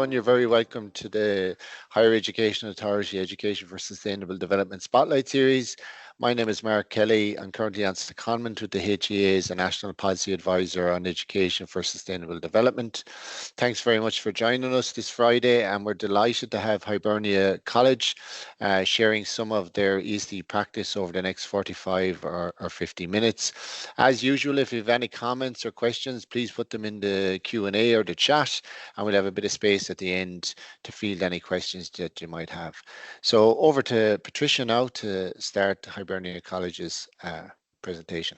everyone. You're very welcome to the Higher Education Authority Education for Sustainable Development Spotlight Series. My name is Mark Kelly. I'm currently on secondment with the HEA as a National Policy Advisor on Education for Sustainable Development. Thanks very much for joining us this Friday, and we're delighted to have Hibernia College sharing some of their ESD practice over the next 45 or 50 minutes. As usual, if you have any comments or questions, please put them in the Q&A or the chat, and we'll have a bit of space at the end to field any questions that you might have. So over to Patricia now to start Hibernia College's presentation.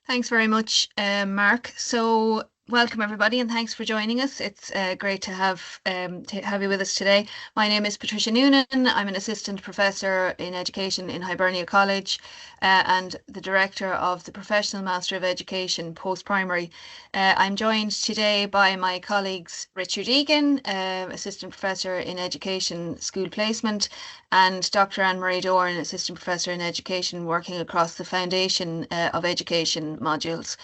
Thanks very much, Mark. So welcome everybody, and thanks for joining us. It's great to have you with us today. My name is Patricia Noonan. I'm an assistant professor in education in Hibernia College and the director of the Professional Master of Education Post-Primary. I'm joined today by my colleagues Richard Egan, assistant professor in education school placement, and Dr. Anne-Marie Dorn, assistant professor in education working across the foundation of education modules.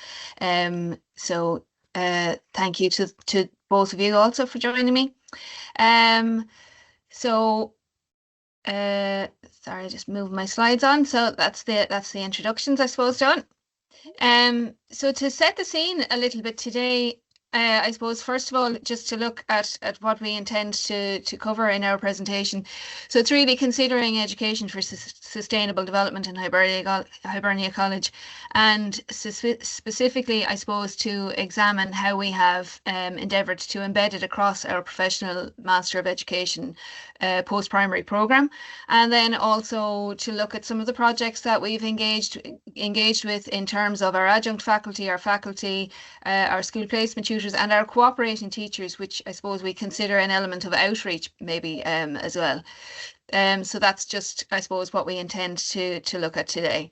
Thank you to both of you also for joining me. Sorry, just move my slides on. So that's the introductions, I suppose, done. So to set the scene a little bit today, I suppose, first of all, just to look at what we intend to cover in our presentation. So it's really considering education for sustainable development in Hibernia College, and specifically, I suppose, to examine how we have endeavoured to embed it across our Professional Master of Education post-primary programme, and then also to look at some of the projects that we've engaged with in terms of our adjunct faculty, our school placement tutors, and our cooperating teachers, which I suppose we consider an element of outreach maybe as well. So that's just, I suppose, what we intend to look at today.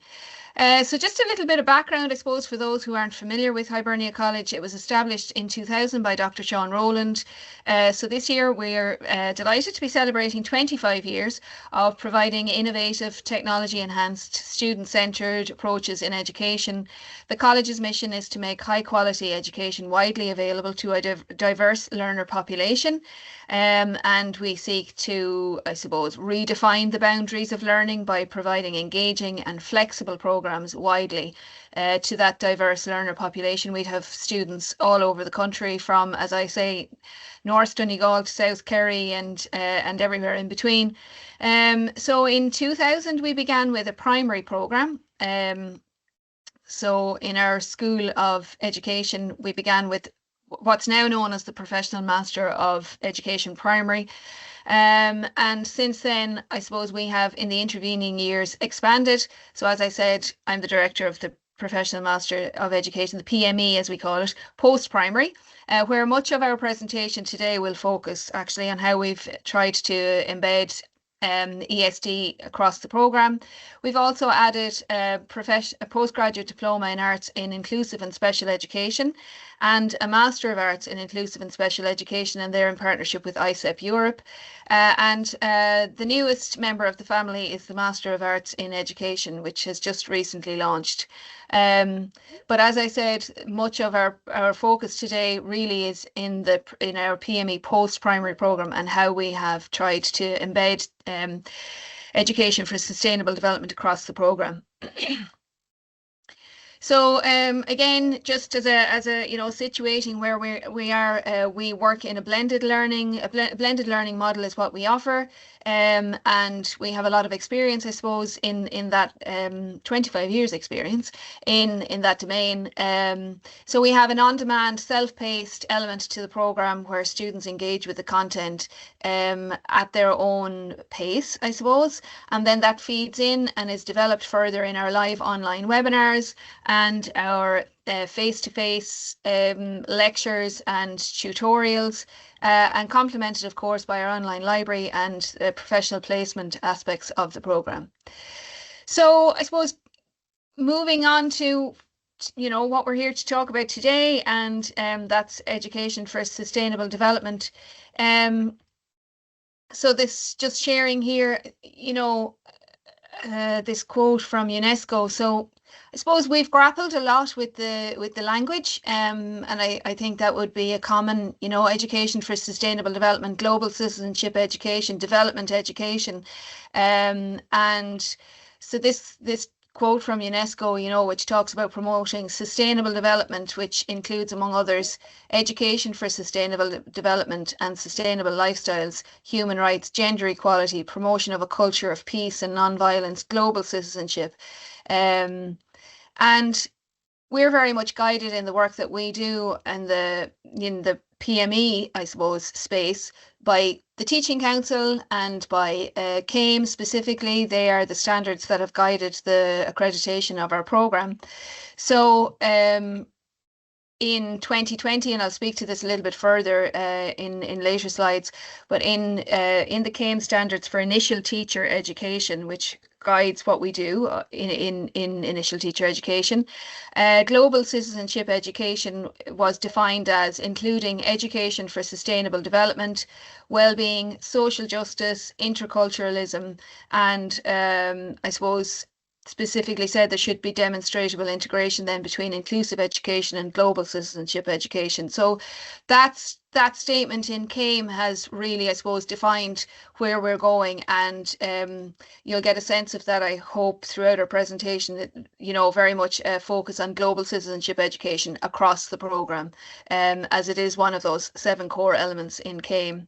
So just a little bit of background, I suppose, for those who aren't familiar with Hibernia College. It was established in 2000 by Dr. Sean Rowland. So this year we're delighted to be celebrating 25 years of providing innovative, technology-enhanced, student-centred approaches in education. The college's mission is to make high-quality education widely available to a diverse learner population. And we seek to, I suppose, redefine the boundaries of learning by providing engaging and flexible programs widely to that diverse learner population. We'd have students all over the country, from, as I say, North Donegal to South Kerry and everywhere in between. So in 2000 we began with a primary programme. So in our School of Education we began with what's now known as the Professional Master of Education Primary. And since then, I suppose we have in the intervening years expanded. So as I said, I'm the director of the Professional Master of Education, the PME as we call it, post-primary, where much of our presentation today will focus actually on how we've tried to embed ESD across the programme. We've also added a postgraduate diploma in arts in inclusive and special education and a Master of Arts in Inclusive and Special Education, and they're in partnership with ICEP Europe. The newest member of the family is the Master of Arts in Education, which has just recently launched. But as I said, much of our focus today really is in our PME post-primary programme and how we have tried to embed education for sustainable development across the programme. So again, just as a situating where we work in a blended learning. A blended learning model is what we offer, and we have a lot of experience, I suppose, in that 25 years experience in that domain. So we have an on-demand, self-paced element to the programme where students engage with the content at their own pace, I suppose, and then that feeds in and is developed further in our live online webinars and our face-to-face lectures and tutorials, and complemented, of course, by our online library and professional placement aspects of the programme. So I suppose moving on to what we're here to talk about today, and that's education for sustainable development. So this just sharing here, this quote from UNESCO. So I suppose we've grappled a lot with the language, and I think that would be a common, education for sustainable development, global citizenship education, development education, and so this quote from UNESCO, which talks about promoting sustainable development, which includes, among others, education for sustainable development and sustainable lifestyles, human rights, gender equality, promotion of a culture of peace and non-violence, global citizenship. And we're very much guided in the work that we do and in the PME, I suppose, space by the Teaching Council and by CAME specifically. They are the standards that have guided the accreditation of our programme. So in 2020, and I'll speak to this a little bit further in later slides, but in the CAME standards for initial teacher education, which guides what we do in initial teacher education, global citizenship education was defined as including education for sustainable development, well-being, social justice, interculturalism, and I suppose specifically said there should be demonstrable integration then between inclusive education and global citizenship education. So that statement in CAME has really, I suppose, defined where we're going, and you'll get a sense of that, I hope, throughout our presentation, that, very much focus on global citizenship education across the programme, as it is one of those 7 core elements in CAME.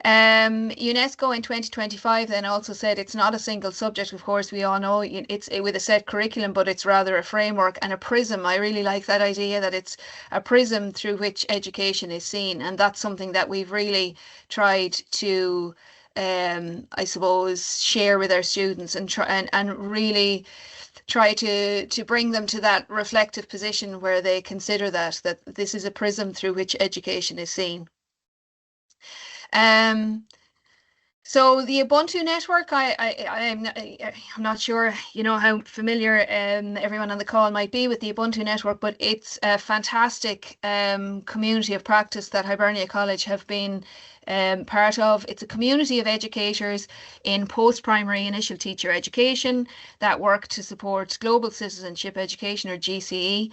UNESCO in 2025 then also said it's not a single subject. Of course, we all know it's with a set curriculum, but it's rather a framework and a prism. I really like that idea that it's a prism through which education is seen, and that's something that we've really tried to I suppose share with our students and really try to bring them to that reflective position where they consider that this is a prism through which education is seen. So the Ubuntu network, I'm not sure, how familiar everyone on the call might be with the Ubuntu network, but it's a fantastic community of practice that Hibernia College have been part of. It's a community of educators in post-primary initial teacher education that work to support global citizenship education, or GCE.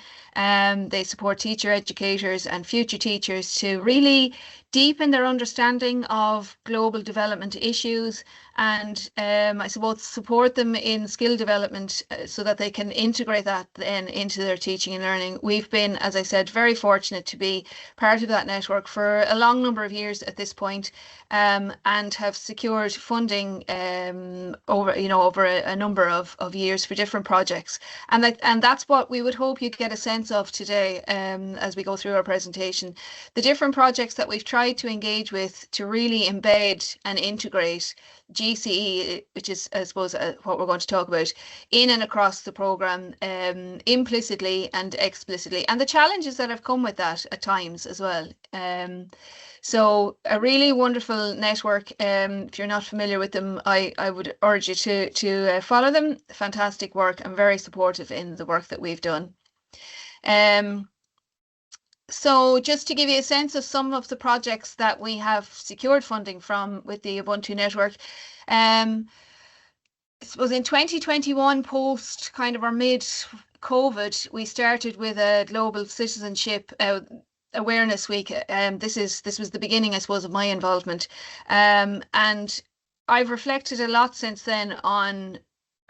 They support teacher educators and future teachers to really deepen their understanding of global development issues and I suppose support them in skill development so that they can integrate that then into their teaching and learning. We've been, as I said, very fortunate to be part of that network for a long number of years at this point, and have secured funding over a number of years for different projects, and that's what we would hope you'd get a sense of today as we go through our presentation. The different projects that we've tried to engage with to really embed and integrate GCE, which is, I suppose, what we're going to talk about, in and across the programme, implicitly and explicitly, and the challenges that have come with that at times as well. So a really wonderful network. If you're not familiar with them, I would urge you to follow them. Fantastic work, and very supportive in the work that we've done. So just to give you a sense of some of the projects that we have secured funding from with the Ubuntu network, it was in 2021, post kind of our mid-COVID, we started with a global citizenship awareness week. This was the beginning, I suppose, of my involvement, and I've reflected a lot since then on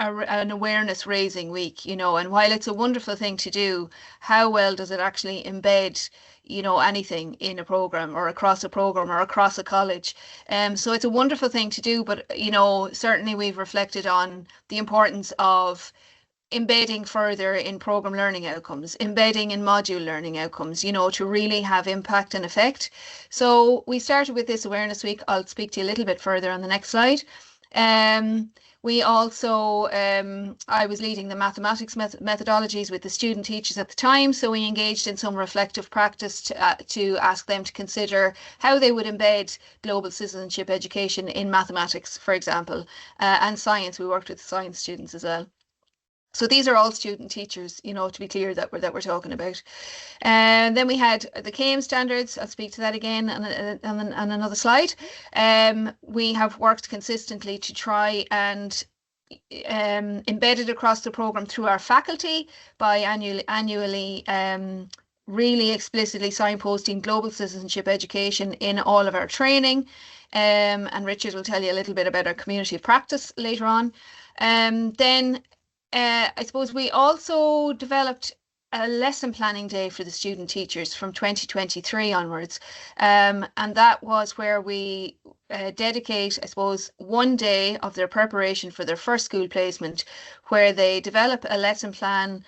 an awareness raising week, and while it's a wonderful thing to do, how well does it actually embed, anything in a program or across a program or across a college? So it's a wonderful thing to do, but, certainly we've reflected on the importance of embedding further in program learning outcomes, embedding in module learning outcomes, to really have impact and effect. So we started with this awareness week. I'll speak to you a little bit further on the next slide. We also, I was leading the mathematics methodologies with the student teachers at the time, so we engaged in some reflective practice to ask them to consider how they would embed global citizenship education in mathematics, for example, and science. We worked with science students as well. So these are all student teachers, to be clear, that we're talking about. And then we had the CAME standards. I'll speak to that again on another slide. We have worked consistently to try and embedded across the program through our faculty by annually really explicitly signposting global citizenship education in all of our training. And Richard will tell you a little bit about our community of practice later on. Then I suppose we also developed a lesson planning day for the student teachers from 2023 onwards. And that was where we dedicate, I suppose, one day of their preparation for their first school placement, where they develop a lesson plan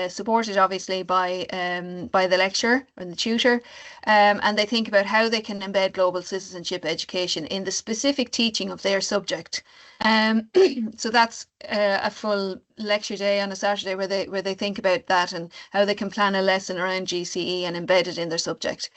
supported obviously by the lecturer and the tutor, and they think about how they can embed global citizenship education in the specific teaching of their subject. So that's a full lecture day on a Saturday where they think about that and how they can plan a lesson around GCE and embed it in their subject.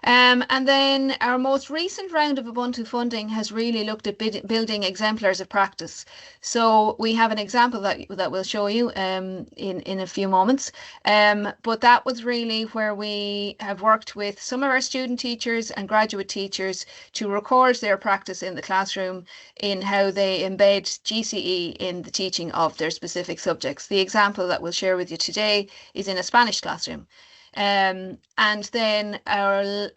And then our most recent round of Ubuntu funding has really looked at building exemplars of practice. So we have an example that we'll show you in a few moments. But that was really where we have worked with some of our student teachers and graduate teachers to record their practice in the classroom in how they embed GCE in the teaching of their specific subjects. The example that we'll share with you today is in a Spanish classroom. And then our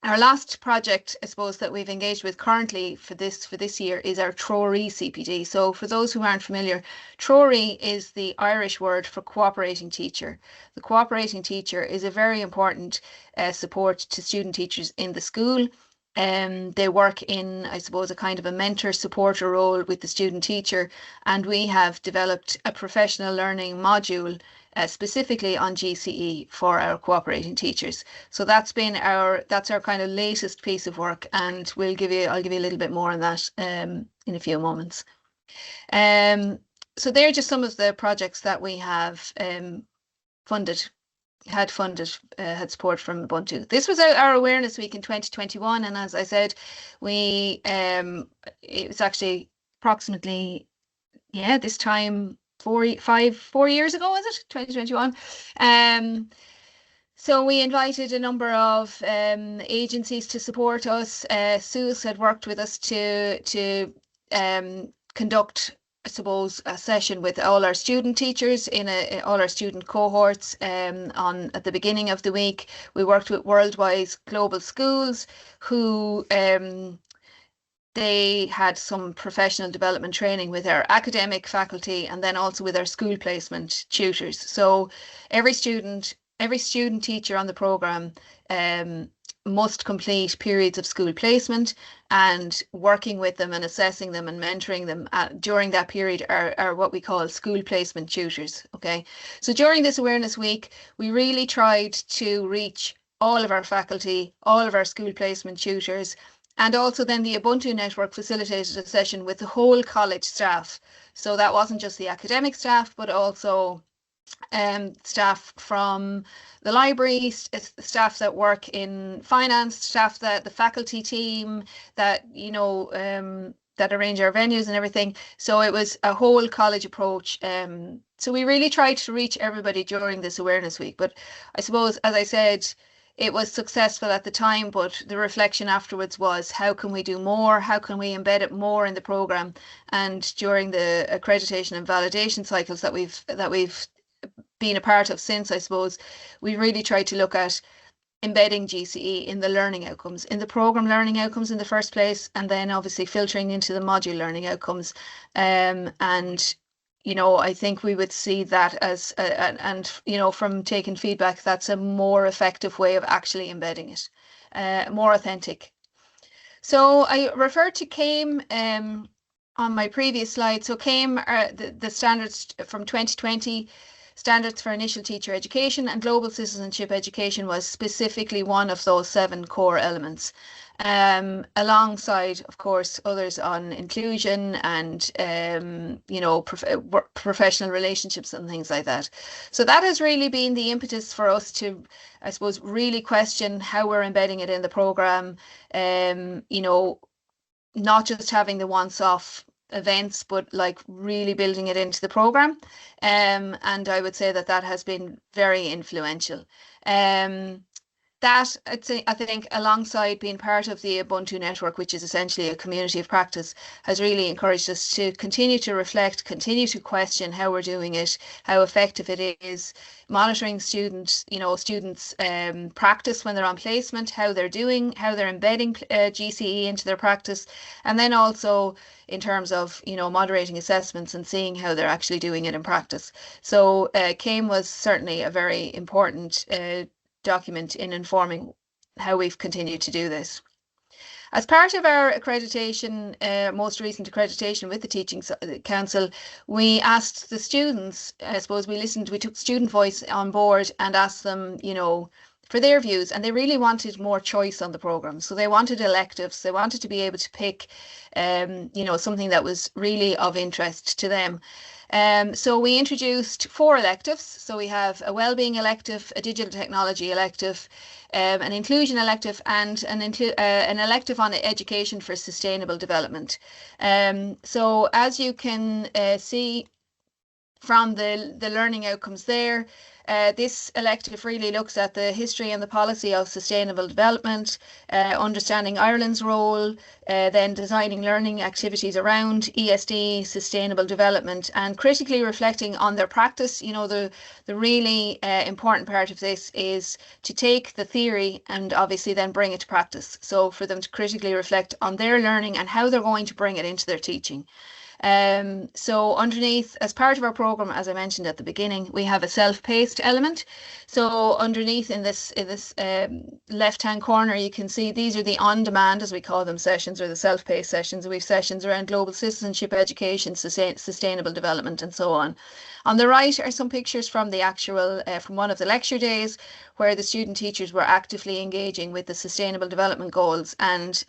last project, I suppose, that we've engaged with currently for this year is our Treoraithe CPD. So for those who aren't familiar, Treoraithe is the Irish word for cooperating teacher. The cooperating teacher is a very important support to student teachers in the school. They work in, I suppose, a kind of a mentor supporter role with the student teacher, and we have developed a professional learning module specifically on GCE for our cooperating teachers. So that's our kind of latest piece of work, and I'll give you a little bit more on that in a few moments. So they're just some of the projects that we have had support from Ubuntu. This was our awareness week in 2021, and as I said, it was actually approximately this time 4 years ago, was it 2021? So we invited a number of agencies to support us. SUS had worked with us to conduct, I suppose, a session with all our student teachers in all our student cohorts at the beginning of the week. We worked with Worldwide Global Schools, who they had some professional development training with our academic faculty and then also with our school placement tutors. So every student teacher on the programme must complete periods of school placement, and working with them and assessing them and mentoring them during that period are what we call school placement tutors. Okay, so during this awareness week, we really tried to reach all of our faculty, all of our school placement tutors, and also then the Ubuntu network facilitated a session with the whole college staff. So that wasn't just the academic staff, but also staff from the library, staff that work in finance, staff that the faculty team that that arrange our venues and everything. So it was a whole college approach. So we really tried to reach everybody during this awareness week. But I suppose, as I said, it was successful at the time, but the reflection afterwards was, how can we do more? How can we embed it more in the programme? And during the accreditation and validation cycles that we've been a part of since, I suppose, we really tried to look at embedding GCE in the learning outcomes, in the programme learning outcomes in the first place, and then obviously filtering into the module learning outcomes. I think we would see that as, from taking feedback, that's a more effective way of actually embedding it, more authentic. So I referred to CAME on my previous slide. So CAME are the standards from 2020, Standards for Initial Teacher Education, and Global Citizenship Education was specifically one of those 7 core elements. Alongside, of course, others on inclusion and, professional relationships and things like that. So that has really been the impetus for us to, I suppose, really question how we're embedding it in the programme, not just having the once-off events, but like really building it into the programme. And I would say that has been very influential. that, I think, alongside being part of the Ubuntu network, which is essentially a community of practice, has really encouraged us to continue to reflect, continue to question how we're doing it, how effective it is, monitoring students practice when they're on placement, how they're doing, how they're embedding GCE into their practice, and then also in terms of moderating assessments and seeing how they're actually doing it in practice. So CAME was certainly a very important document in informing how we've continued to do this. As part of our accreditation, most recent accreditation with the Teaching Council, we asked the students, I suppose we took student voice on board and asked them, for their views, and they really wanted more choice on the programme. So they wanted electives, they wanted to be able to pick, something that was really of interest to them. So we introduced 4 electives. So we have a wellbeing elective, a digital technology elective, an inclusion elective, and an elective on education for sustainable development. So as you can see from the learning outcomes there, this elective really looks at the history and the policy of sustainable development, understanding Ireland's role, then designing learning activities around ESD, sustainable development, and critically reflecting on their practice. The really important part of this is to take the theory and obviously then bring it to practice. So for them to critically reflect on their learning and how they're going to bring it into their teaching. So underneath, as part of our program, as I mentioned at the beginning, we have a self-paced element. So underneath in this left-hand corner, you can see these are the on-demand, as we call them, sessions, or the self-paced sessions. We have sessions around global citizenship, education, sustainable development, and so on. On the right are some pictures from the actual, from one of the lecture days, where the student teachers were actively engaging with the sustainable development goals and,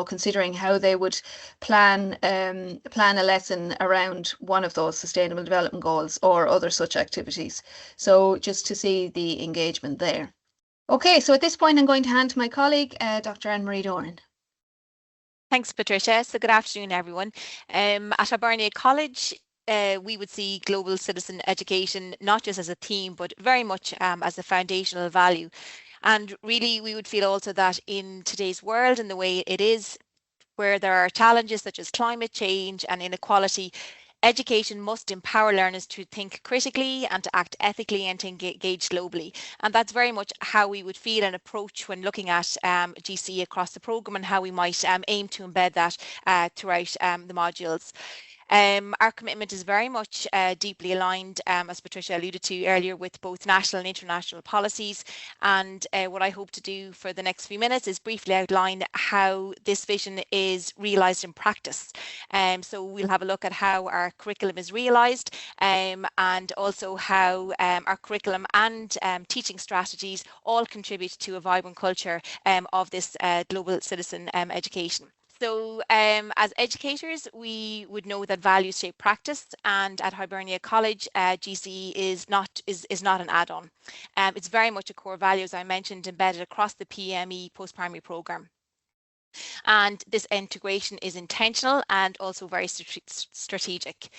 considering how they would plan a lesson around one of those sustainable development goals or other such activities. So just to see the engagement there. Okay, so at this point, I'm going to hand to my colleague, Dr. Anne-Marie Doran. Thanks, Patricia. So good afternoon, everyone. At Hibernia College, we would see global citizen education not just as a theme, but very much as a foundational value. And really, we would feel also that in today's world and the way it is, where there are challenges such as climate change and inequality, education must empower learners to think critically and to act ethically and to engage globally. And that's very much how we would feel and approach when looking at GCE across the programme and how we might aim to embed that throughout the modules. Our commitment is very much deeply aligned, as Patricia alluded to earlier, with both national and international policies. And what I hope to do for the next few minutes is briefly outline how this vision is realised in practice. So we'll have a look at how our curriculum is realised and also how our curriculum and teaching strategies all contribute to a vibrant culture of this global citizen education. So as educators, we would know that values shape practice, and at Hibernia College, GCE is not an add-on. It's very much a core value, as I mentioned, embedded across the PME post-primary programme. And this integration is intentional and also very strategic.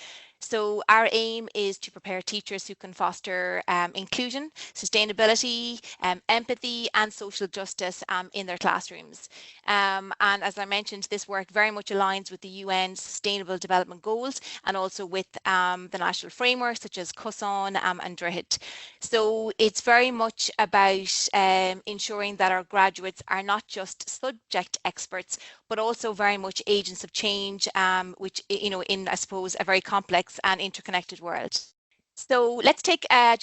So our aim is to prepare teachers who can foster inclusion, sustainability, empathy and social justice in their classrooms. And as I mentioned, this work very much aligns with the UN Sustainable Development Goals and also with the national frameworks such as CUSON and Treoraithe. So it's very much about ensuring that our graduates are not just subject experts, but also very much agents of change, which, in, I suppose, a very complex and interconnected world. So let's take a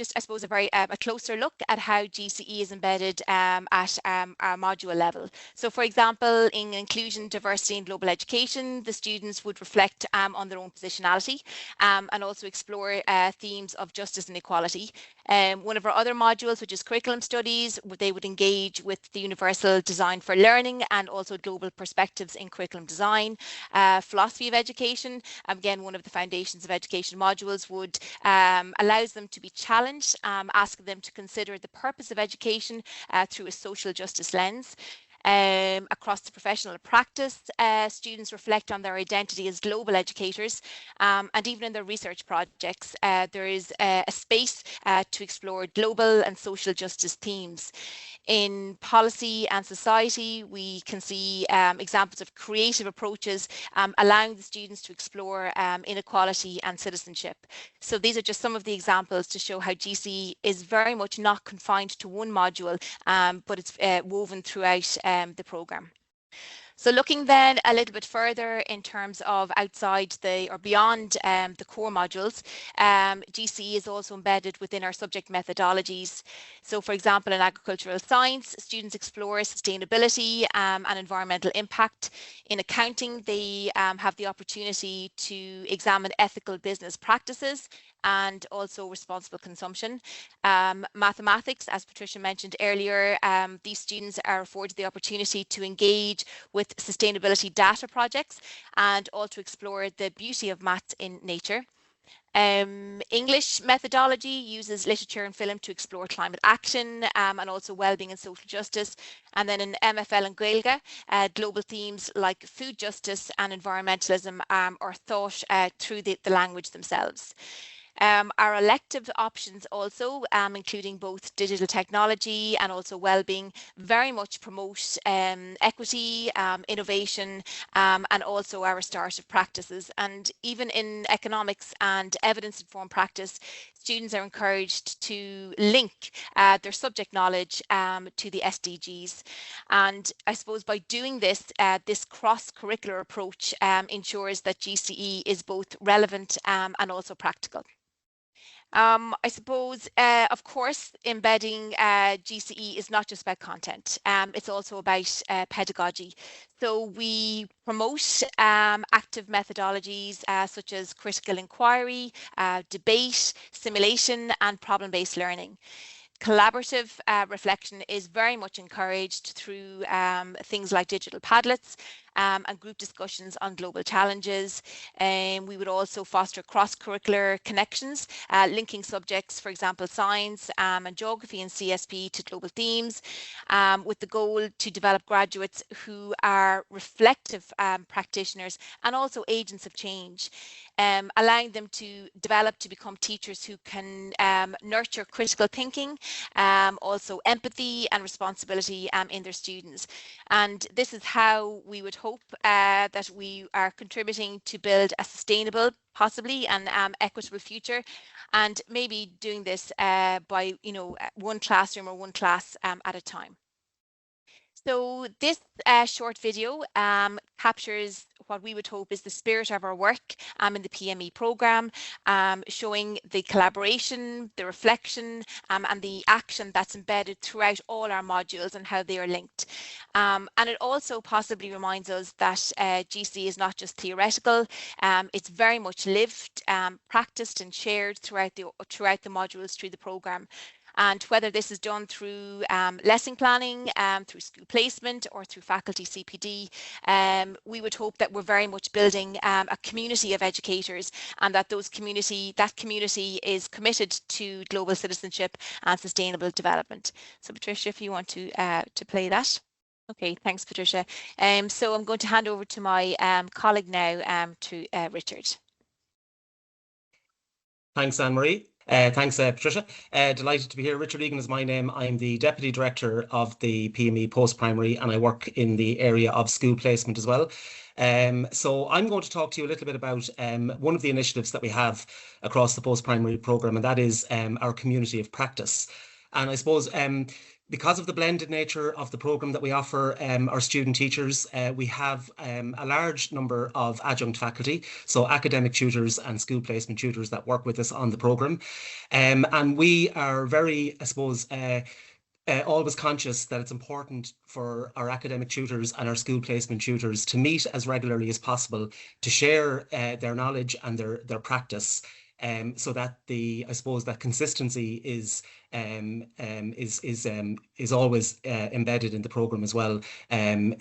closer look at how GCE is embedded at our module level. So for example, in inclusion, diversity and global education, the students would reflect on their own positionality and also explore themes of justice and equality. One of our other modules, which is curriculum studies, they would engage with the universal design for learning and also global perspectives in curriculum design. Philosophy of education, again, one of the foundations of education modules, would allows them to be challenged, asking them to consider the purpose of education through a social justice lens. Across the professional practice, students reflect on their identity as global educators, and even in their research projects, there is a space to explore global and social justice themes. In policy and society, we can see examples of creative approaches allowing the students to explore inequality and citizenship. So these are just some of the examples to show how GCE is very much not confined to one module, but it's woven throughout the programme. So looking then a little bit further in terms of outside or beyond the core modules, GCE is also embedded within our subject methodologies. So for example, in agricultural science, students explore sustainability and environmental impact. In accounting, they have the opportunity to examine ethical business practices and also responsible consumption. Mathematics, as Patricia mentioned earlier, these students are afforded the opportunity to engage with sustainability data projects and also explore the beauty of maths in nature. English methodology uses literature and film to explore climate action and also wellbeing and social justice. And then in MFL and Gaeilge, global themes like food justice and environmentalism are thought through the language themselves. Our elective options also, including both digital technology and also wellbeing, very much promote equity, innovation, and also our restorative practices. And even in economics and evidence-informed practice, students are encouraged to link their subject knowledge to the SDGs. And I suppose by doing this, this cross-curricular approach ensures that GCE is both relevant and also practical. I suppose, of course, embedding GCE is not just about content. It's also about pedagogy. So we promote active methodologies such as critical inquiry, debate, simulation, and problem-based learning. Collaborative reflection is very much encouraged through things like digital Padlets and group discussions on global challenges. We would also foster cross-curricular connections, linking subjects, for example, science and geography and CSP to global themes, with the goal to develop graduates who are reflective practitioners and also agents of change, allowing them to develop to become teachers who can nurture critical thinking, also empathy and responsibility in their students. And this is how we would hope that we are contributing to build a sustainable, possibly an equitable future, and maybe doing this by one classroom or one class at a time. So this short video captures what we would hope is the spirit of our work in the PME programme, showing the collaboration, the reflection and the action that's embedded throughout all our modules and how they are linked. And it also possibly reminds us that GC is not just theoretical, it's very much lived, practiced and shared throughout the modules through the programme. And whether this is done through lesson planning, through school placement or through faculty CPD, we would hope that we're very much building a community of educators, and that that community is committed to global citizenship and sustainable development. So Patricia, if you want to play that. Okay, thanks Patricia. So I'm going to hand over to my colleague now, to Richard. Thanks, Anne-Marie. Thanks, Patricia. Delighted to be here. Richard Egan is my name. I'm the Deputy Director of the PME Post-Primary, and I work in the area of school placement as well. So I'm going to talk to you a little bit about one of the initiatives that we have across the post-primary programme, and that is our community of practice. And I suppose because of the blended nature of the programme that we offer our student teachers, we have a large number of adjunct faculty, so academic tutors and school placement tutors that work with us on the programme. And we are very, I suppose, always conscious that it's important for our academic tutors and our school placement tutors to meet as regularly as possible to share their knowledge and their practice so that I suppose that consistency is always embedded in the program as well,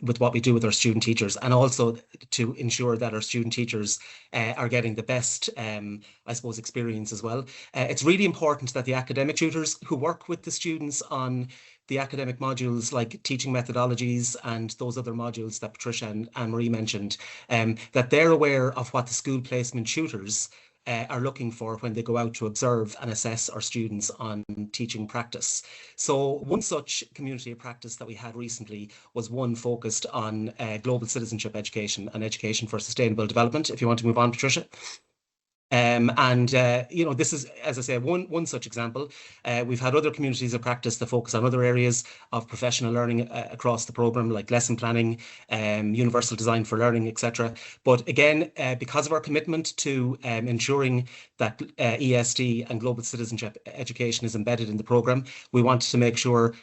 with what we do with our student teachers, and also to ensure that our student teachers are getting the best, I suppose, experience as well. It's really important that the academic tutors who work with the students on the academic modules like teaching methodologies and those other modules that Patricia and Anne-Marie mentioned, that they're aware of what the school placement tutors are looking for when they go out to observe and assess our students on teaching practice. So one such community of practice that we had recently was one focused on global citizenship education and education for sustainable development. If you want to move on, Patricia. This is, as I say, one such example. We've had other communities of practice that focus on other areas of professional learning across the programme, like lesson planning, universal design for learning, etc. But again, because of our commitment to ensuring that ESD and global citizenship education is embedded in the programme, we wanted to make sure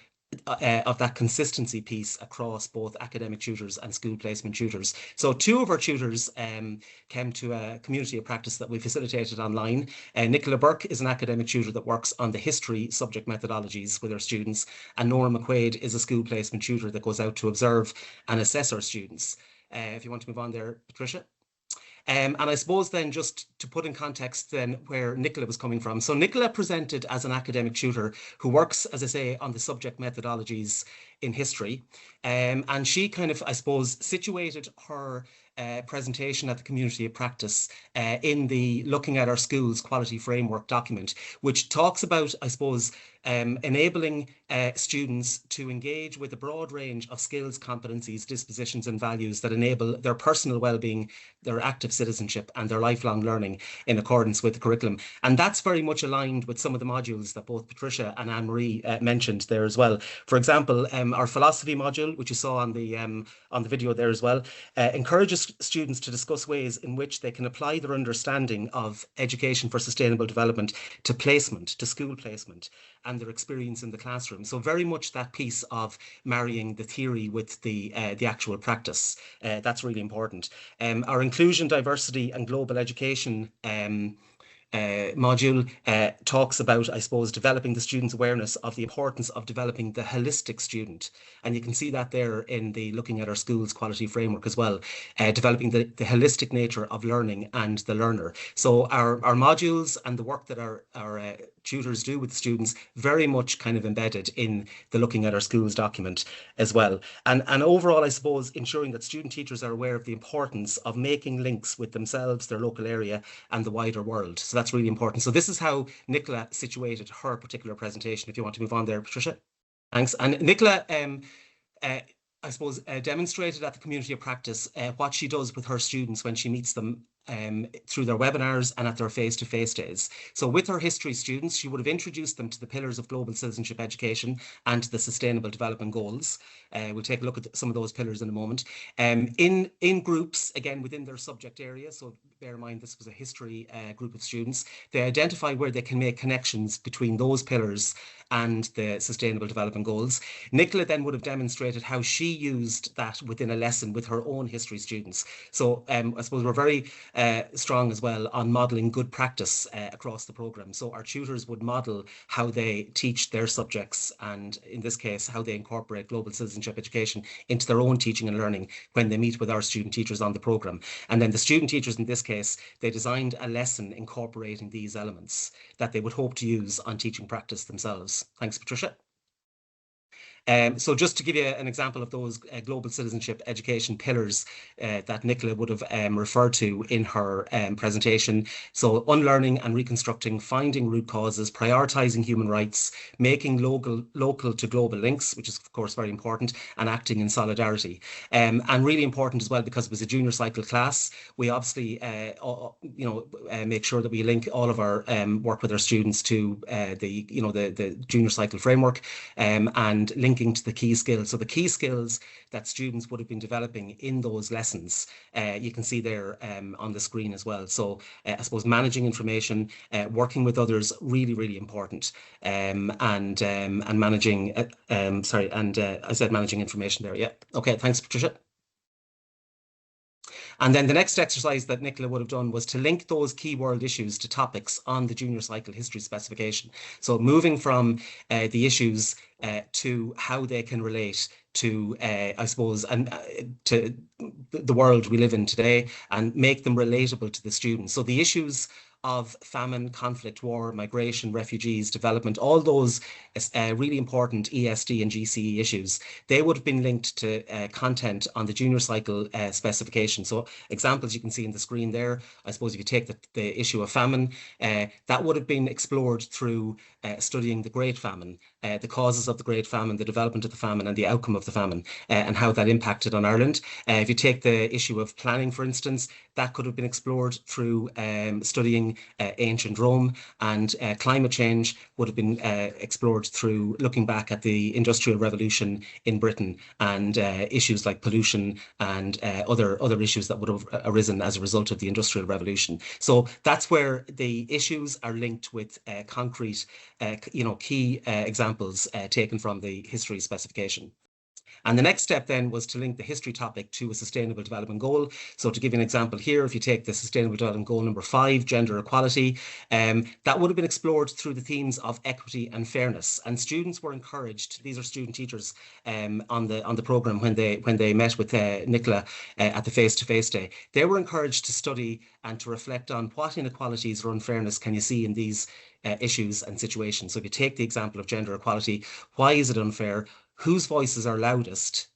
of that consistency piece across both academic tutors and school placement tutors. So two of our tutors came to a community of practice that we facilitated online. Nicola Burke is an academic tutor that works on the history subject methodologies with our students, and Nora McQuaid is a school placement tutor that goes out to observe and assess our students. If you want to move on there, Patricia. And I suppose then, just to put in context then where Nicola was coming from. So Nicola presented as an academic tutor who works, as I say, on the subject methodologies in history. And she kind of, I suppose, situated her presentation at the community of practice in the Looking at Our Schools Quality Framework document, which talks about, I suppose, enabling students to engage with a broad range of skills, competencies, dispositions and values that enable their personal well-being, their active citizenship and their lifelong learning in accordance with the curriculum. And that's very much aligned with some of the modules that both Patricia and Anne-Marie mentioned there as well. For example, our philosophy module, which you saw on the video there as well, encourages students to discuss ways in which they can apply their understanding of education for sustainable development to placement, to school placement, and their experience in the classroom. So very much that piece of marrying the theory with the actual practice. That's really important. Our inclusion, diversity and global education module talks about, I suppose, developing the student's awareness of the importance of developing the holistic student. And you can see that there in the Looking at Our Schools Quality Framework as well, developing the holistic nature of learning and the learner. So our modules and the work that our tutors do with students very much kind of embedded in the Looking at Our Schools document as well. And overall, I suppose, ensuring that student teachers are aware of the importance of making links with themselves, their local area and the wider world. So that's really important. So this is how Nicola situated her particular presentation. If you want to move on there, Patricia. Thanks. And Nicola, I suppose, demonstrated at the community of practice what she does with her students when she meets them through their webinars and at their face-to-face days. So with her history students, she would have introduced them to the pillars of global citizenship education and the Sustainable Development Goals. We'll take a look at some of those pillars in a moment. In groups, again, within their subject area, so bear in mind this was a history group of students, they identify where they can make connections between those pillars and the Sustainable Development Goals. Nicola then would have demonstrated how she used that within a lesson with her own history students. So I suppose we're very strong as well on modelling good practice across the programme. So our tutors would model how they teach their subjects, and in this case, how they incorporate global citizenship education into their own teaching and learning when they meet with our student teachers on the programme. And then the student teachers in this case, they designed a lesson incorporating these elements that they would hope to use on teaching practice themselves. Thanks, Patricia. So just to give you an example of those global citizenship education pillars that Nicola would have referred to in her presentation. So unlearning and reconstructing, finding root causes, prioritising human rights, making local to global links, which is of course very important, and acting in solidarity. And really important as well, because it was a junior cycle class, we obviously make sure that we link all of our work with our students to the junior cycle framework and linking to the key skills. So the key skills that students would have been developing in those lessons, you can see there on the screen as well. So I suppose managing information, working with others, really, really important. And managing, I said managing information there. Yeah. Okay. Thanks, Patricia. And then the next exercise that Nicola would have done was to link those key world issues to topics on the junior cycle history specification. So moving from the issues to how they can relate to, I suppose, and to the world we live in today, and make them relatable to the students. So the issues of famine, conflict, war, migration, refugees, development, all those really important ESD and GCE issues, they would have been linked to content on the junior cycle specification. So examples you can see in the screen there, I suppose if you take the issue of famine, that would have been explored through studying the Great Famine, the causes of the Great Famine, the development of the famine and the outcome of the famine, and how that impacted on Ireland. If you take the issue of planning, for instance, that could have been explored through studying ancient Rome, and climate change would have been explored through looking back at the Industrial Revolution in Britain, and issues like pollution and other issues that would have arisen as a result of the Industrial Revolution. So that's where the issues are linked with concrete, key examples taken from the history specification. And the next step then was to link the history topic to a sustainable development goal. So to give you an example here, if you take the sustainable development goal number 5, gender equality, that would have been explored through the themes of equity and fairness. And students were encouraged, these are student teachers on the programme when they met with Nicola at the face-to-face day, they were encouraged to study and to reflect on what inequalities or unfairness can you see in these issues and situations. So if you take the example of gender equality, why is it unfair? Whose voices are loudest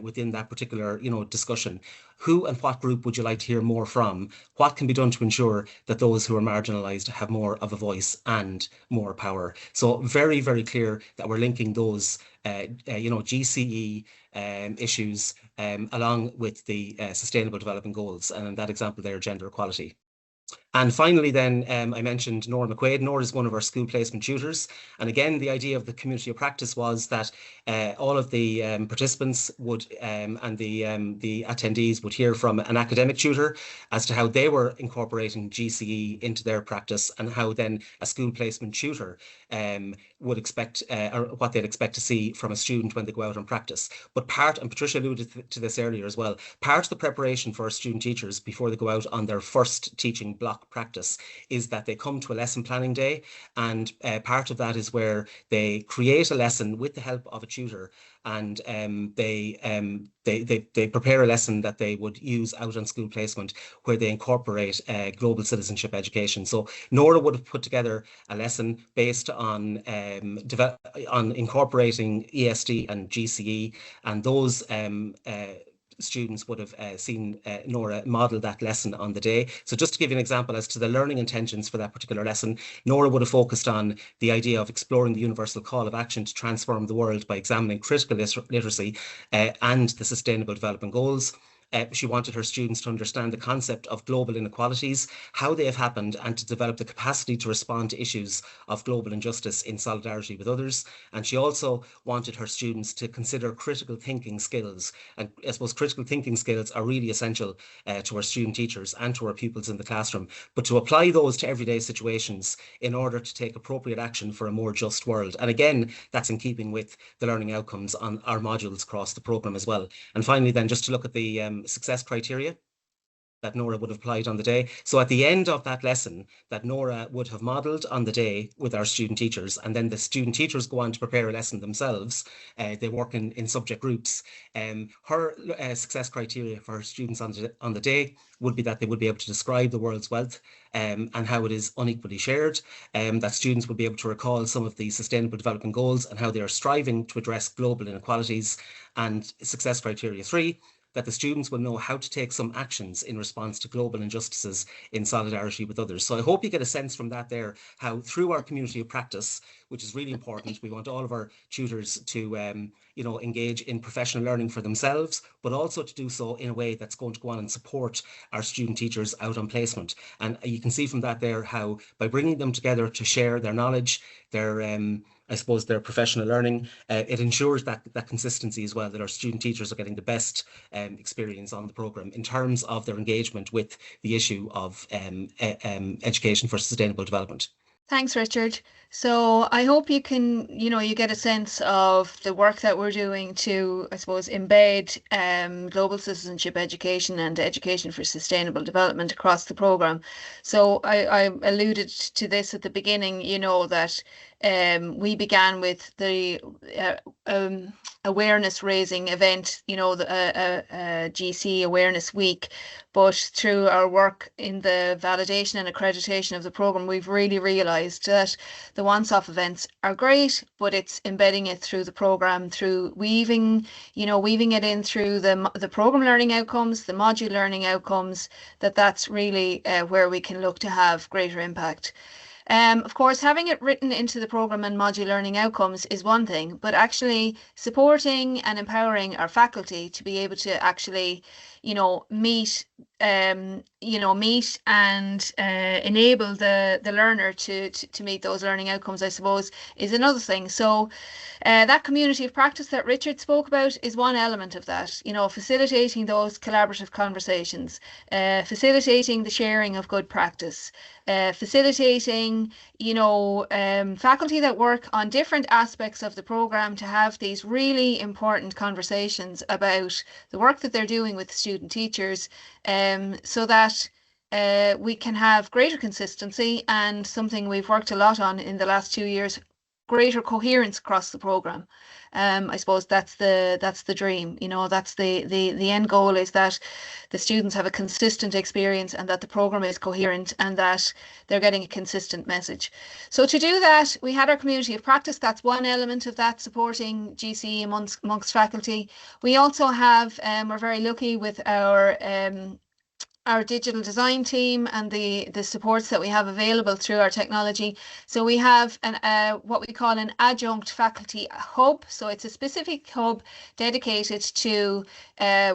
within that particular, discussion? Who and what group would you like to hear more from? What can be done to ensure that those who are marginalised have more of a voice and more power? So very, very clear that we're linking those, GCE issues along with the Sustainable Development Goals, and in that example there, gender equality. And finally, then, I mentioned Nora McQuaid. Nora is one of our school placement tutors. And again, the idea of the community of practice was that all of the participants would and the attendees would hear from an academic tutor as to how they were incorporating GCE into their practice, and how then a school placement tutor would expect, or what they'd expect to see from a student when they go out and practice. But and Patricia alluded to this earlier as well, part of the preparation for our student teachers before they go out on their first teaching block practice is that they come to a lesson planning day, and part of that is where they create a lesson with the help of a tutor, and they prepare a lesson that they would use out on school placement, where they incorporate global citizenship education. So Nora would have put together a lesson based on incorporating ESD and GCE, and those students would have seen Nora model that lesson on the day. So just to give you an example as to the learning intentions for that particular lesson, Nora would have focused on the idea of exploring the universal call of action to transform the world by examining critical literacy and the Sustainable Development Goals. She wanted her students to understand the concept of global inequalities, how they have happened, and to develop the capacity to respond to issues of global injustice in solidarity with others. And she also wanted her students to consider critical thinking skills. And I suppose critical thinking skills are really essential to our student teachers and to our pupils in the classroom, but to apply those to everyday situations in order to take appropriate action for a more just world. And again, that's in keeping with the learning outcomes on our modules across the programme as well. And finally, then, just to look at the success criteria that Nora would have applied on the day. So at the end of that lesson that Nora would have modelled on the day with our student teachers, and then the student teachers go on to prepare a lesson themselves, they work in subject groups. Her success criteria for her students on the day would be that they would be able to describe the world's wealth and how it is unequally shared, that students would be able to recall some of the Sustainable Development Goals and how they are striving to address global inequalities. And success criteria 3, that the students will know how to take some actions in response to global injustices in solidarity with others. So I hope you get a sense from that there, how through our community of practice, which is really important, we want all of our tutors to engage in professional learning for themselves, but also to do so in a way that's going to go on and support our student teachers out on placement. And you can see from that there how by bringing them together to share their knowledge, their their professional learning, it ensures that consistency as well, that our student teachers are getting the best experience on the programme in terms of their engagement with the issue of education for sustainable development. Thanks, Richard. So I hope you can, you get a sense of the work that we're doing to, I suppose, embed global citizenship education and education for sustainable development across the program. So I alluded to this at the beginning, that we began with the awareness raising event, the GC Awareness Week. But through our work in the validation and accreditation of the program, we've really realised that the once-off events are great, but it's embedding it through the program, through weaving it in through the program learning outcomes, the module learning outcomes, that's really where we can look to have greater impact. Of course, having it written into the program and module learning outcomes is one thing, but actually supporting and empowering our faculty to be able to actually, meet and enable the learner to meet those learning outcomes, I suppose, is another thing. So that community of practice that Richard spoke about is one element of that, facilitating those collaborative conversations, facilitating the sharing of good practice, facilitating, faculty that work on different aspects of the program to have these really important conversations about the work that they're doing with student teachers, so that we can have greater consistency and something we've worked a lot on in the last 2 years, greater coherence across the program. I suppose that's the dream, that's the end goal, is that the students have a consistent experience and that the program is coherent and that they're getting a consistent message. So to do that, we had our community of practice. That's one element of that, supporting GCE amongst faculty. We also have, we're very lucky with our digital design team and the supports that we have available through our technology. So we have what we call an adjunct faculty hub. So it's a specific hub dedicated to,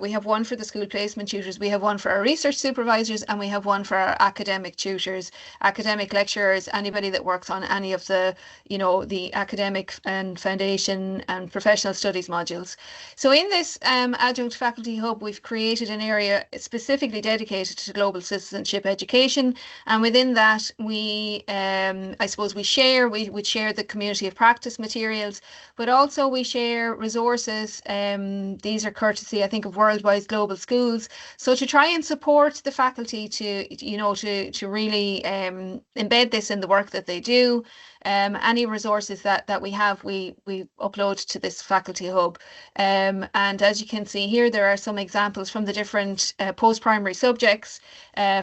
we have one for the school placement tutors, we have one for our research supervisors, and we have one for our academic tutors, academic lecturers, anybody that works on any of the, the academic and foundation and professional studies modules. So in this adjunct faculty hub, we've created an area specifically dedicated to global citizenship education, and within that we I suppose we would share the community of practice materials, but also we share resources. These are courtesy, I think, of Worldwide Global Schools, so to try and support the faculty to really embed this in the work that they do. Any resources that we have, we upload to this faculty hub, and as you can see here, there are some examples from the different post-primary subjects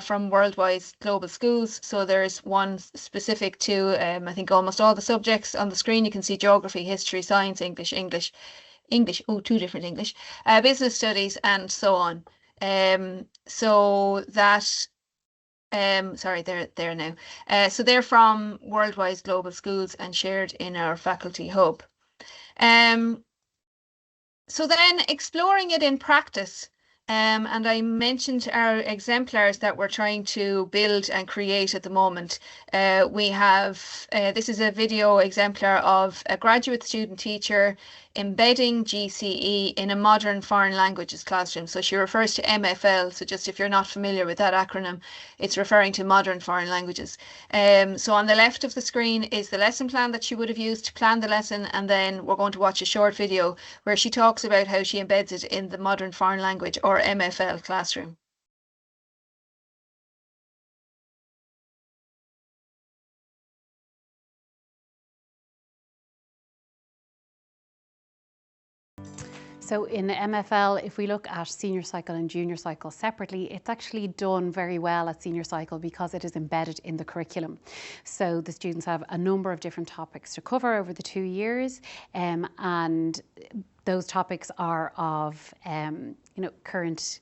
from Worldwide Global Schools. So there's one specific to I think almost all the subjects on the screen. You can see geography, history, science, English, oh, two different English, business studies, and so on. So that sorry, they're there now. So they're from Worldwide Global Schools and shared in our faculty hub. So then exploring it in practice, and I mentioned our exemplars that we're trying to build and create at the moment. We have, this is a video exemplar of a graduate student teacher embedding GCE in a modern foreign languages classroom. So she refers to MFL. So just if you're not familiar with that acronym, it's referring to modern foreign languages. So on the left of the screen is the lesson plan that she would have used to plan the lesson. And then we're going to watch a short video where she talks about how she embeds it in the modern foreign language or MFL classroom. So in MFL, if we look at senior cycle and junior cycle separately, it's actually done very well at senior cycle because it is embedded in the curriculum. So the students have a number of different topics to cover over the 2 years, and those topics are of current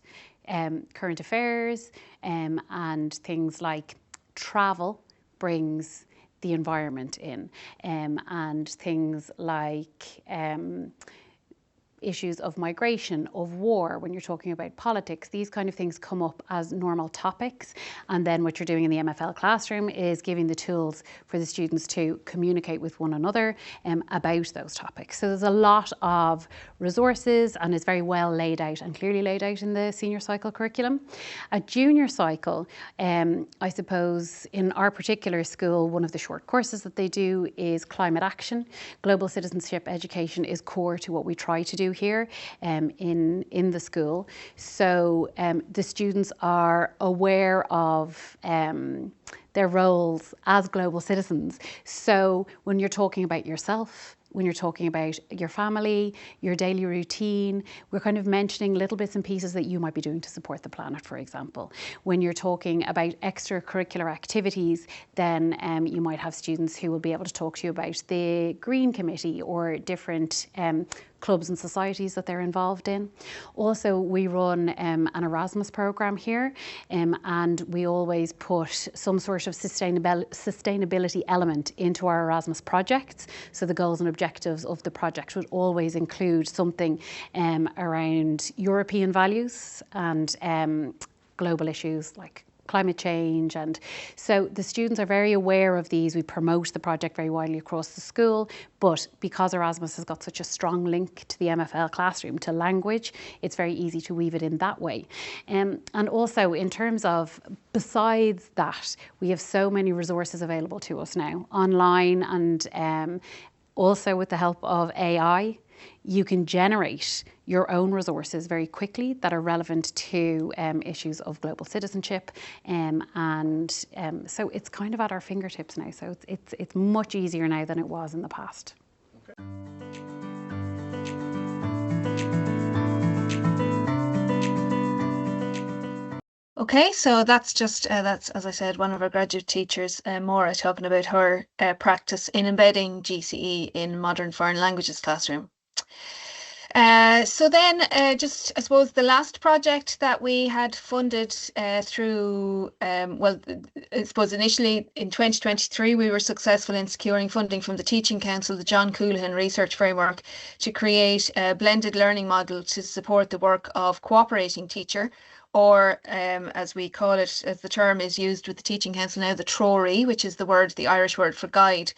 affairs, and things like travel brings the environment in, and things like issues of migration, of war, when you're talking about politics, these kind of things come up as normal topics. And then what you're doing in the MFL classroom is giving the tools for the students to communicate with one another about those topics. So there's a lot of resources, and it's very well laid out and clearly laid out in the senior cycle curriculum. At junior cycle, I suppose in our particular school, one of the short courses that they do is climate action. Global citizenship education is core to what we try to do here in the school. So the students are aware of their roles as global citizens. So when you're talking about yourself, when you're talking about your family, your daily routine, we're kind of mentioning little bits and pieces that you might be doing to support the planet, for example. When you're talking about extracurricular activities, then you might have students who will be able to talk to you about the Green Committee or different clubs and societies that they're involved in. Also, we run an Erasmus program here, and we always put some sort of sustainability element into our Erasmus projects. So the goals and objectives of the project would always include something around European values and global issues like climate change. And so the students are very aware of these. We promote the project very widely across the school, but because Erasmus has got such a strong link to the MFL classroom, to language, it's very easy to weave it in that way. And also in terms of, besides that, we have so many resources available to us now online, and also with the help of AI, you can generate your own resources very quickly that are relevant to issues of global citizenship, and so it's kind of at our fingertips now. So it's much easier now than it was in the past. Okay. Okay, so that's just, that's, as I said, one of our graduate teachers, Maura, talking about her practice in embedding GCE in modern foreign languages classroom. So then just, I suppose, the last project that we had funded through, well, I suppose initially in 2023, we were successful in securing funding from the Teaching Council, the John Coulihan Research Framework, to create a blended learning model to support the work of cooperating teacher, or as we call it, as the term is used with the Teaching Council now, the Treoraithe, which is the Irish word for guide.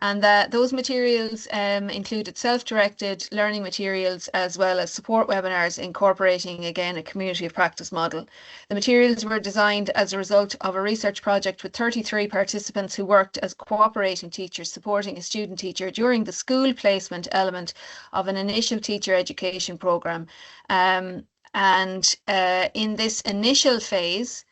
And those materials included self-directed learning materials as well as support webinars incorporating, again, a community of practice model. The materials were designed as a result of a research project with 33 participants who worked as cooperating teachers supporting a student teacher during the school placement element of an initial teacher education programme. And in this initial phase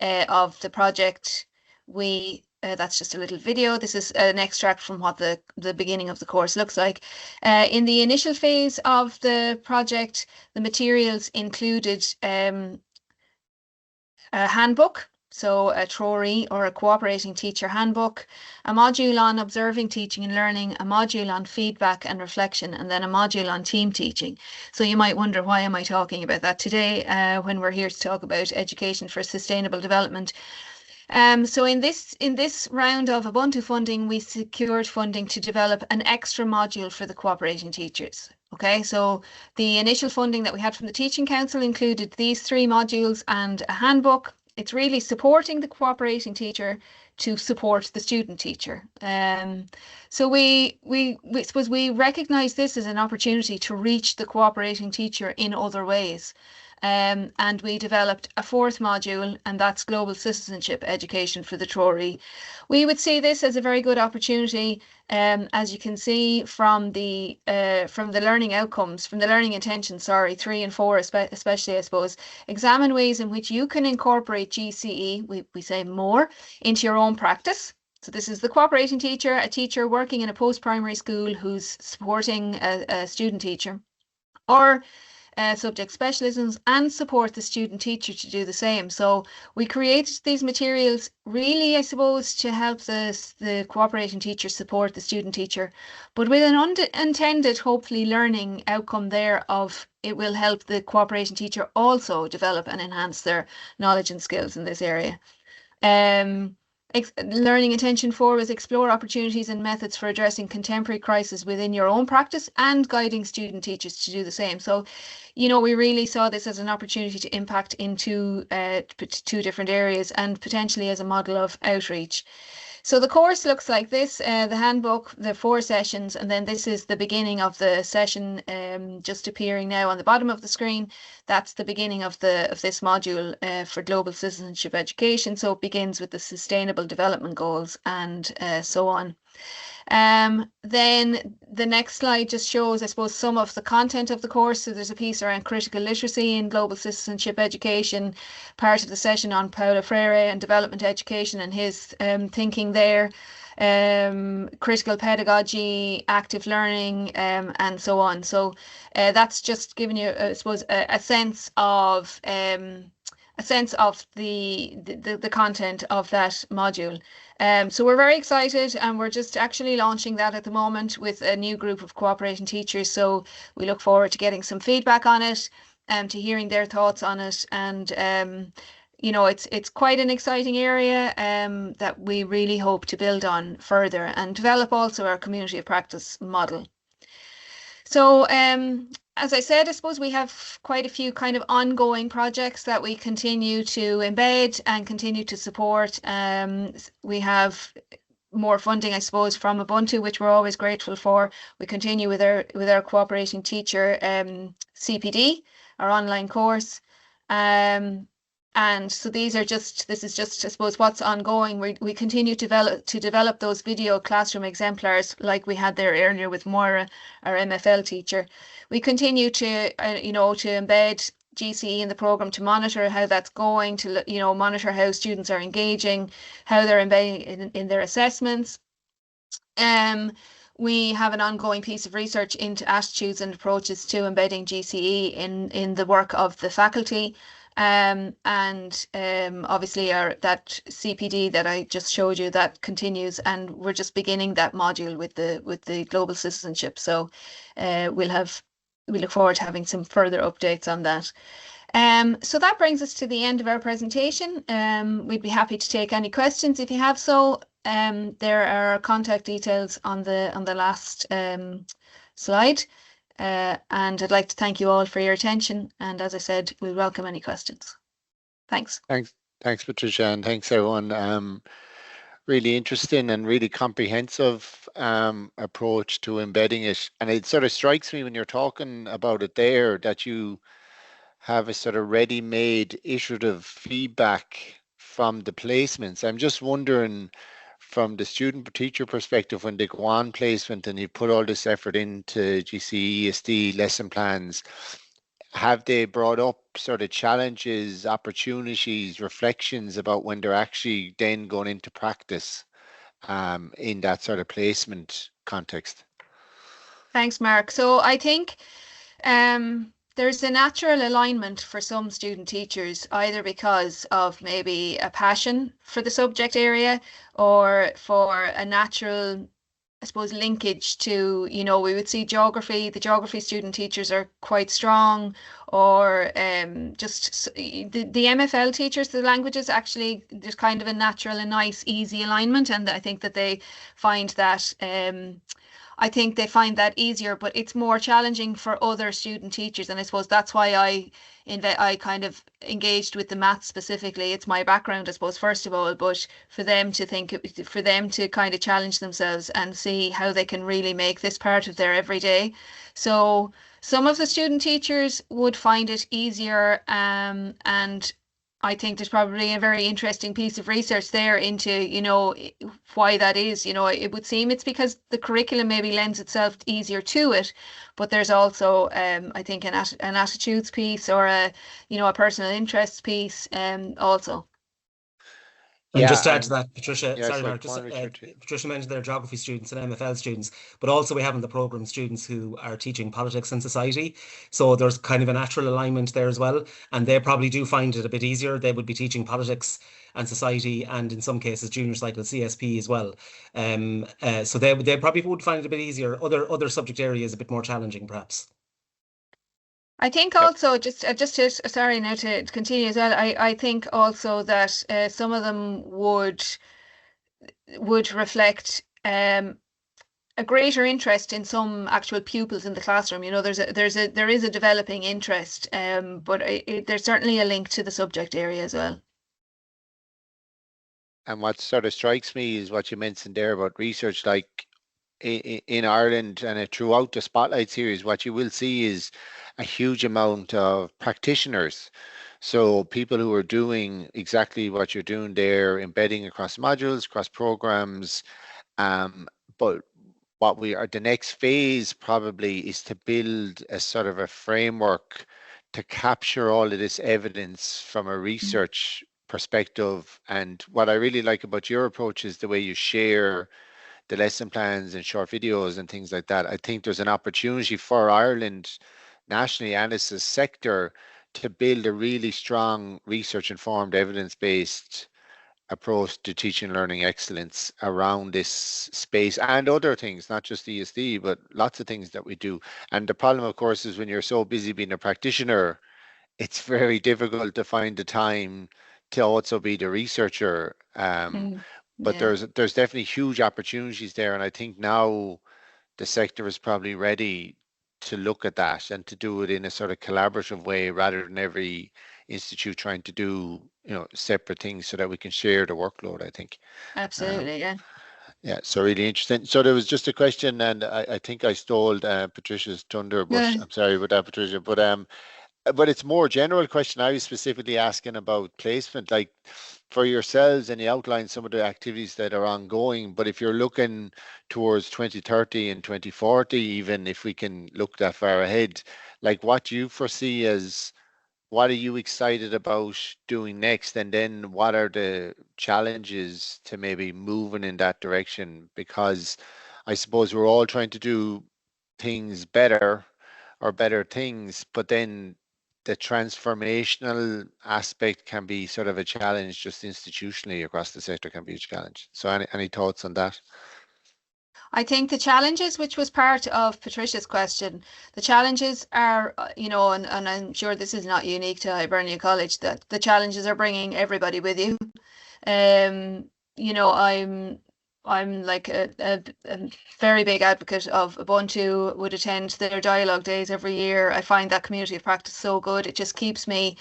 of the project, we that's just a little video. This is an extract from what the beginning of the course looks like. In the initial phase of the project, the materials included a handbook, so a Treoraithe or a cooperating teacher handbook, a module on observing teaching and learning, a module on feedback and reflection, and then a module on team teaching. So you might wonder, why am I talking about that today when we're here to talk about education for sustainable development? So in this round of Ubuntu funding, we secured funding to develop an extra module for the cooperating teachers. Okay, so the initial funding that we had from the Teaching Council included these 3 modules and a handbook. It's really supporting the cooperating teacher to support the student teacher. So we suppose we recognise this as an opportunity to reach the cooperating teacher in other ways. And we developed a 4th module, and that's global citizenship education for the Treoraithe. We would see this as a very good opportunity, as you can see from the learning outcomes, from the learning intentions, 3 and 4 especially, I suppose. Examine ways in which you can incorporate GCE, we say more, into your own practice. So this is the cooperating teacher, a teacher working in a post-primary school who's supporting a student teacher, or subject specialisms, and support the student teacher to do the same. So we created these materials really, I suppose, to help the cooperating teacher support the student teacher, but with an unintended, hopefully, learning outcome there of it will help the cooperating teacher also develop and enhance their knowledge and skills in this area. Learning intention 4 was explore opportunities and methods for addressing contemporary crisis within your own practice and guiding student teachers to do the same. So, you know, we really saw this as an opportunity to impact into two different areas and potentially as a model of outreach. So the course looks like this, the handbook, the 4 sessions, and then this is the beginning of the session just appearing now on the bottom of the screen. That's the beginning of this module for global citizenship education. So it begins with the sustainable development goals and so on. Then the next slide just shows, I suppose, some of the content of the course. So there's a piece around critical literacy in global citizenship education, part of the session on Paulo Freire and development education and his thinking there, critical pedagogy, active learning, and so on. So that's just giving you, I suppose, a sense of the content of that module. So we're very excited, and we're just actually launching that at the moment with a new group of cooperating teachers. So we look forward to getting some feedback on it and to hearing their thoughts on it. And you know, it's quite an exciting area that we really hope to build on further and develop also our community of practice model. So as I said, I suppose we have quite a few kind of ongoing projects that we continue to embed and continue to support. We have more funding, I suppose, from Ubuntu, which we're always grateful for. We continue with our cooperating teacher CPD, our online course. And so this is just, I suppose, what's ongoing. We continue to develop those video classroom exemplars like we had there earlier with Moira, our MFL teacher. We continue to, you know, to embed GCE in the program to monitor how that's going, to, you know, monitor how students are engaging, how they're embedding in their assessments. We have an ongoing piece of research into attitudes and approaches to embedding GCE in the work of the faculty. Obviously that CPD that I just showed you, that continues, and we're just beginning that module with the global citizenship. So we look forward to having some further updates on that. So that brings us to the end of our presentation. We'd be happy to take any questions if you have so. There are contact details on the last slide. And I'd like to thank you all for your attention. And as I said, we'll welcome any questions. Thanks. Thanks, Patricia, and thanks everyone. Really interesting and really comprehensive approach to embedding it. And it sort of strikes me when you're talking about it there that you have a sort of ready-made iterative feedback from the placements. I'm just wondering, from the student teacher perspective, when they go on placement and you put all this effort into GCE, ESD lesson plans, have they brought up sort of challenges, opportunities, reflections about when they're actually then going into practice in that sort of placement context? Thanks, Mark. So I think there's a natural alignment for some student teachers, either because of maybe a passion for the subject area or for a natural, I suppose, linkage to, you know, we would see geography. The geography student teachers are quite strong, or just the MFL teachers, the languages, actually, there's kind of a natural and nice, easy alignment. And I think that they find that easier, but it's more challenging for other student teachers. And I suppose that's why I kind of engaged with the maths specifically. It's my background, I suppose, first of all, but for them to kind of challenge themselves and see how they can really make this part of their everyday. So some of the student teachers would find it easier, and I think there's probably a very interesting piece of research there into, you know, why that is. You know, it would seem it's because the curriculum maybe lends itself easier to it, but there's also, I think, an attitudes piece or a personal interests piece also. And just to add to that, Patricia, yeah, sorry, Mark, Patricia mentioned their geography students and MFL students, but also we have in the programme students who are teaching politics and society. So there's kind of a natural alignment there as well. And they probably do find it a bit easier. They would be teaching politics and society, and in some cases, junior cycle CSP as well. So they probably would find it a bit easier. Other subject areas a bit more challenging, perhaps. I think also, just to, sorry now to continue as well, I think also that some of them would would reflect a greater interest in some actual pupils in the classroom. You know, there is a developing interest, but there's certainly a link to the subject area as well. And what sort of strikes me is what you mentioned there about research, like in Ireland and throughout the Spotlight series, what you will see is a huge amount of practitioners. So people who are doing exactly what you're doing there, embedding across modules, across programs. But what we are, the next phase probably is to build a sort of a framework to capture all of this evidence from a research perspective. And what I really like about your approach is the way you share the lesson plans and short videos and things like that. I think there's an opportunity for Ireland nationally and as a sector to build a really strong research informed evidence based approach to teaching and learning excellence around this space and other things, not just ESD, but lots of things that we do. And the problem, of course, is when you're so busy being a practitioner, it's very difficult to find the time to also be the researcher. But Yeah. there's definitely huge opportunities there, and I think now the sector is probably ready to look at that and to do it in a sort of collaborative way rather than every institute trying to do, you know, separate things so that we can share the workload, I think. Absolutely, yeah. Yeah, so really interesting. So there was just a question, and I think I stole Patricia's thunder, but Yeah. I'm sorry about that, Patricia. But it's more general question. I was specifically asking about placement, like for yourselves, and you outlined some of the activities that are ongoing. But if you're looking towards 2030 and 2040, even if we can look that far ahead, like what do you foresee as what are you excited about doing next? And then what are the challenges to maybe moving in that direction? Because I suppose we're all trying to do things better or better things, but then the transformational aspect can be sort of a challenge just institutionally across the sector can be a challenge. So any thoughts on that? I think the challenges, which was part of Patricia's question, the challenges are, you know, and I'm sure this is not unique to Hibernia College, that the challenges are bringing everybody with you. You know, I'm like a very big advocate of Ubuntu, would attend their dialogue days every year. I find that community of practice so good. It just keeps me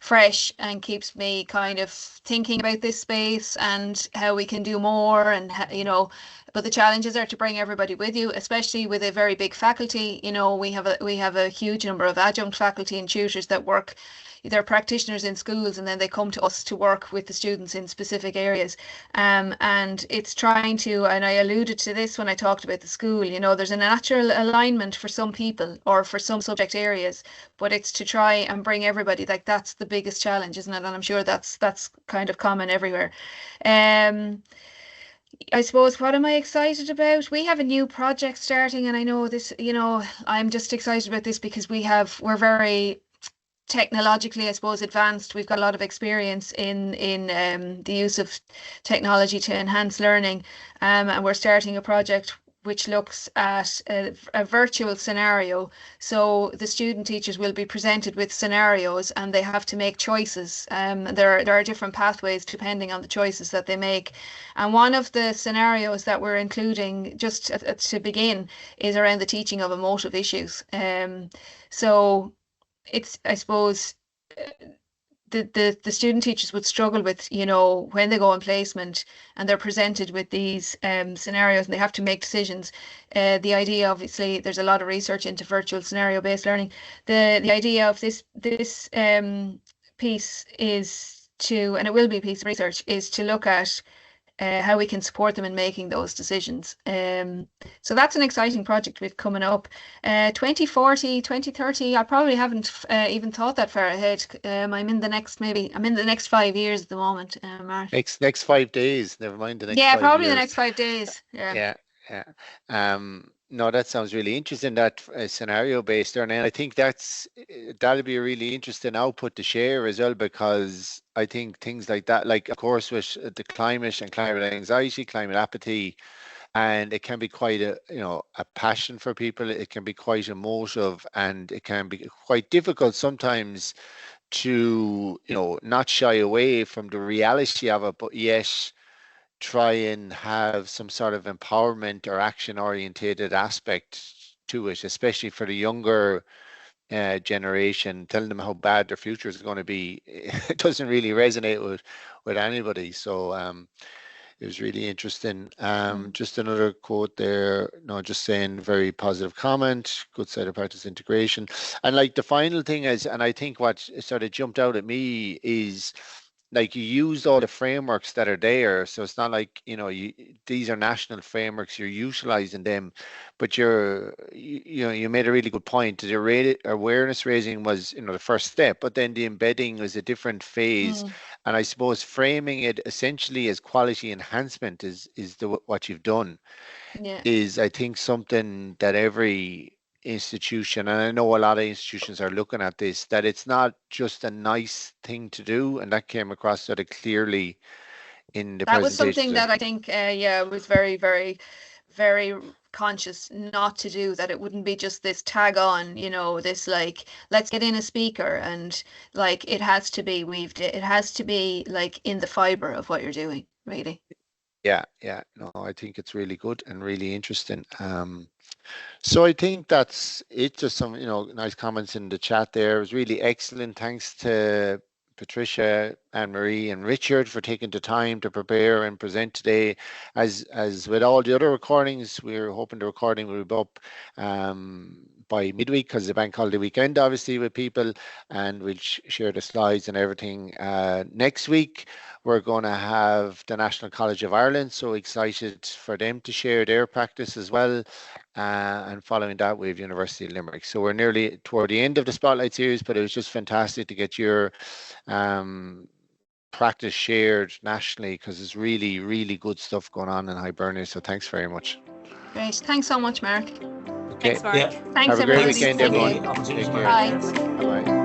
fresh and keeps me kind of thinking about this space and how we can do more, and you know, but the challenges are to bring everybody with you, especially with a very big faculty. You know, we have a huge number of adjunct faculty and tutors that work. They're practitioners in schools, and then they come to us to work with the students in specific areas. And it's trying to, and I alluded to this when I talked about the school, you know, there's a natural alignment for some people or for some subject areas, but it's to try and bring everybody, like that's the biggest challenge, isn't it? And I'm sure that's kind of common everywhere. I suppose, what am I excited about? We have a new project starting, and I know this, you know, I'm just excited about this because we're very technologically, I suppose, advanced. We've got a lot of experience in the use of technology to enhance learning, and we're starting a project which looks at a virtual scenario. So the student teachers will be presented with scenarios, and they have to make choices. There are different pathways depending on the choices that they make. And one of the scenarios that we're including, just to begin, is around the teaching of emotive issues. So it's, I suppose, the student teachers would struggle with, you know, when they go on placement and they're presented with these scenarios and they have to make decisions. The idea, obviously, there's a lot of research into virtual scenario based learning. The idea of this piece is to, and it will be a piece of research, is to look at how we can support them in making those decisions. So that's an exciting project we've coming up. 2040, 2030, I probably haven't even thought that far ahead. I'm in the next 5 years at the moment, Mark. Next 5 days, never mind the next 5 Yeah, years. probably the next 5 days. Yeah. No, that sounds really interesting, that scenario based learning. I think that'll be a really interesting output to share as well, because I think things like that, like of course with the climate and climate anxiety, climate apathy, and it can be quite a passion for people. It can be quite emotive, and it can be quite difficult sometimes to not shy away from the reality of it, but yet try and have some sort of empowerment or action orientated aspect to it, especially for the younger generation, telling them how bad their future is going to be. It doesn't really resonate with anybody. So it was really interesting. Just another quote there. No, just saying very positive comment, good side of practice integration. And like the final thing is, and I think what sort of jumped out at me is like you used all the frameworks that are there. So it's not like, these are national frameworks, you're utilizing them, but you made a really good point. The awareness raising was, the first step, but then the embedding was a different phase. And I suppose framing it essentially as quality enhancement is what you've done. Yeah. Is I think something that every institution, and I know a lot of institutions are looking at this, that it's not just a nice thing to do, and that came across sort of clearly in the That was presentation. something that I think, was very, very, very conscious not to do, that it wouldn't be just this tag on, this like, let's get in a speaker, and like it has to be like in the fiber of what you're doing, really. Yeah, no, I think it's really good and really interesting. So I think that's it. Just some, nice comments in the chat there. It was really excellent. Thanks to Patricia, Anne-Marie, and Richard for taking the time to prepare and present today. As with all the other recordings, we're hoping the recording will be up by midweek, because the bank holiday weekend, obviously, with people, and we'll share the slides and everything. Next week, we're going to have the National College of Ireland, so excited for them to share their practice as well. And following that, we have University of Limerick. So we're nearly toward the end of the Spotlight series, but it was just fantastic to get your practice shared nationally, because there's really, really good stuff going on in Hibernia. So thanks very much. Great. Thanks so much, Mark. Okay. Thanks, Mark. Yeah. Thanks, Have a great everybody. weekend, Thank you. everyone. Opportunity. Take care. Bye. Bye-bye.